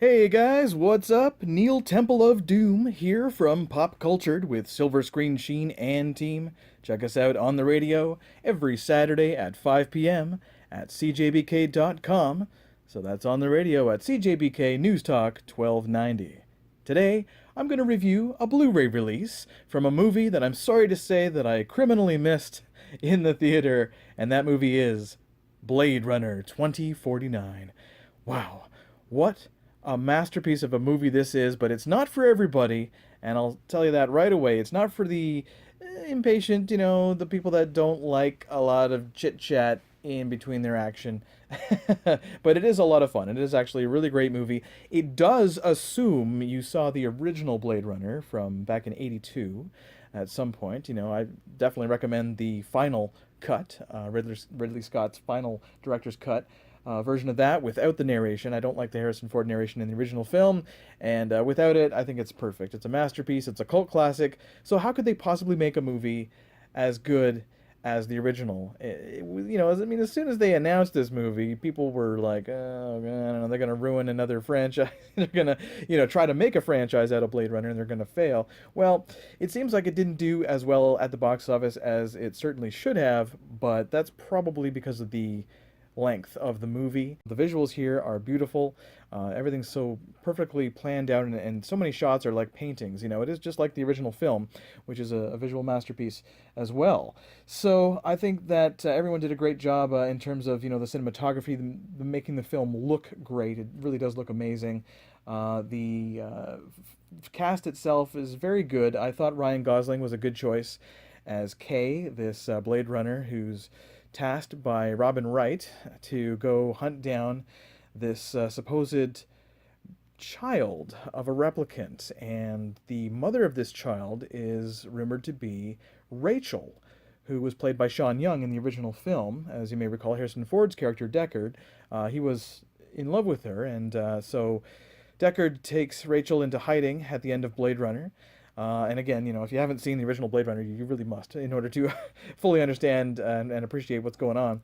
Hey guys, what's up? Neil Temple of Doom here from Pop Cultured with Silver Screen Sheen and team. Check us out on the radio every Saturday at 5 p.m. at cjbk.com. So that's on the radio at CJBK News Talk 1290. Today, I'm going to review a Blu-ray release from a movie that I'm sorry to say that I criminally missed in the theater, and that movie is Blade Runner 2049. Wow, what a masterpiece of a movie this is, but it's not for everybody, and I'll tell you that right away. It's not for the impatient, the people that don't like a lot of chit chat in between their action. But it is a lot of fun. It is actually a really great movie. It does assume you saw the original Blade Runner from back in '82 at some point. I definitely recommend the final cut, Ridley Scott's final director's cut version of that without the narration. I don't like the Harrison Ford narration in the original film, and without it, I think it's perfect. It's a masterpiece. It's a cult classic. So how could they possibly make a movie as good as the original? As soon as they announced this movie, people were like, "Oh, I don't know, they're gonna ruin another franchise. They're gonna, try to make a franchise out of Blade Runner, and they're gonna fail." Well, it seems like it didn't do as well at the box office as it certainly should have, but that's probably because of the length of the movie. The visuals here are beautiful. Everything's so perfectly planned out, and so many shots are like paintings. It is just like the original film, which is a visual masterpiece as well. So I think that everyone did a great job in terms of the cinematography, the making the film look great. It really does look amazing. The cast itself is very good. I thought Ryan Gosling was a good choice as Kay, this Blade Runner who's tasked by Robin Wright to go hunt down this supposed child of a replicant. And the mother of this child is rumored to be Rachel, who was played by Sean Young in the original film. As you may recall, Harrison Ford's character, Deckard, he was in love with her, and so Deckard takes Rachel into hiding at the end of Blade Runner. And again, if you haven't seen the original Blade Runner, you really must in order to fully understand and appreciate what's going on.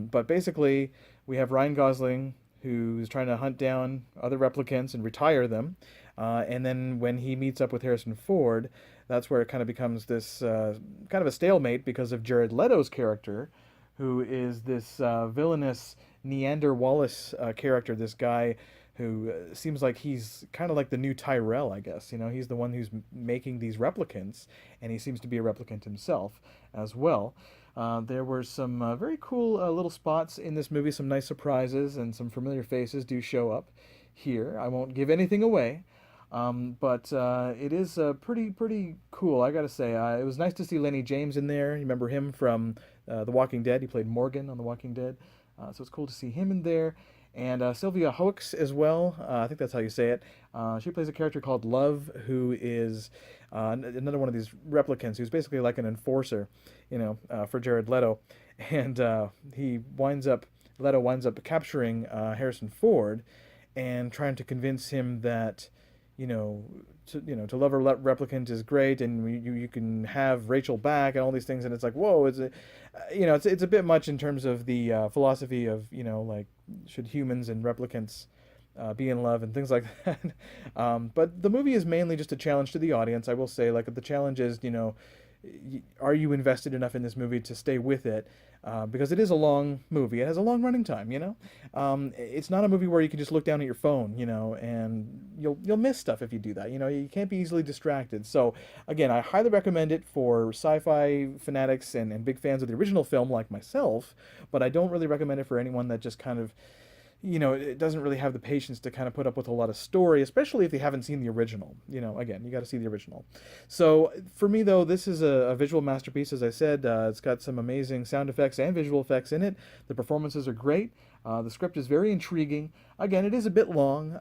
But basically, we have Ryan Gosling, who's trying to hunt down other replicants and retire them. And then when he meets up with Harrison Ford, that's where it kind of becomes this kind of a stalemate because of Jared Leto's character, who is this villainous Neander Wallace character, this guy who seems like he's kind of like the new Tyrell, I guess. He's the one who's making these replicants, and he seems to be a replicant himself as well. There were some very cool little spots in this movie, some nice surprises, and some familiar faces do show up here. I won't give anything away, but it is pretty cool, I gotta say. It was nice to see Lenny James in there. You remember him from The Walking Dead. He played Morgan on The Walking Dead, so it's cool to see him in there. And Sylvia Hoeks as well. I think that's how you say it. She plays a character called Love, who is another one of these replicants who's basically like an enforcer, for Jared Leto. And Leto winds up capturing Harrison Ford and trying to convince him that, to love a replicant is great, and you can have Rachel back and all these things. And it's like, whoa, it's a bit much in terms of the philosophy of, like, should humans and replicants be in love and things like that. But the movie is mainly just a challenge to the audience. I will say, like, the challenge is, are you invested enough in this movie to stay with it? Because it is a long movie. It has a long running time, It's not a movie where you can just look down at your phone, and you'll miss stuff if you do that. You can't be easily distracted. So, again, I highly recommend it for sci-fi fanatics and big fans of the original film like myself, but I don't really recommend it for anyone that just kind of it doesn't really have the patience to kind of put up with a lot of story, especially if they haven't seen the original. Again, you got to see the original. So for me, though, this is a visual masterpiece. As I said, it's got some amazing sound effects and visual effects in it. The performances are great. The script is very intriguing. Again, it is a bit long.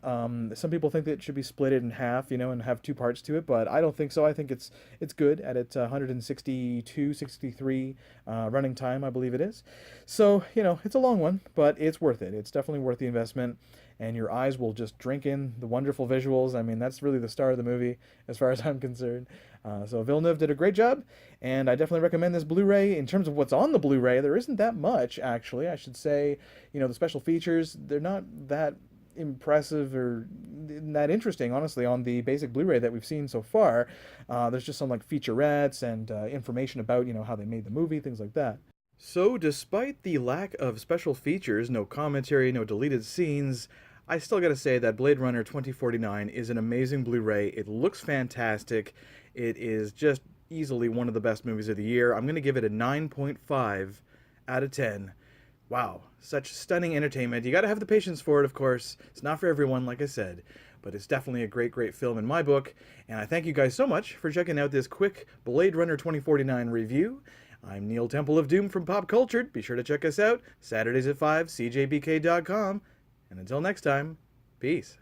Some people think that it should be split in half, and have two parts to it, but I don't think so. I think it's good at its 162, 63 running time, I believe it is. So, it's a long one, but it's worth it. It's definitely worth the investment, and your eyes will just drink in the wonderful visuals. I mean, that's really the star of the movie, as far as I'm concerned. So Villeneuve did a great job, and I definitely recommend this Blu-ray. In terms of what's on the Blu-ray, there isn't that much, actually. I should say, the special features, they're not that impressive or that interesting, honestly, on the basic Blu-ray that we've seen so far. There's just some like featurettes and information about, how they made the movie, things like that. So, despite the lack of special features, no commentary, no deleted scenes, I still gotta say that Blade Runner 2049 is an amazing Blu-ray. It looks fantastic. It is just easily one of the best movies of the year. I'm gonna give it a 9.5 out of 10. Wow, such stunning entertainment. You gotta have the patience for it, of course. It's not for everyone, like I said, but it's definitely a great, great film in my book. And I thank you guys so much for checking out this quick Blade Runner 2049 review. I'm Neil Temple of Doom from Pop Cultured. Be sure to check us out Saturdays at 5, cjbk.com. And until next time, peace.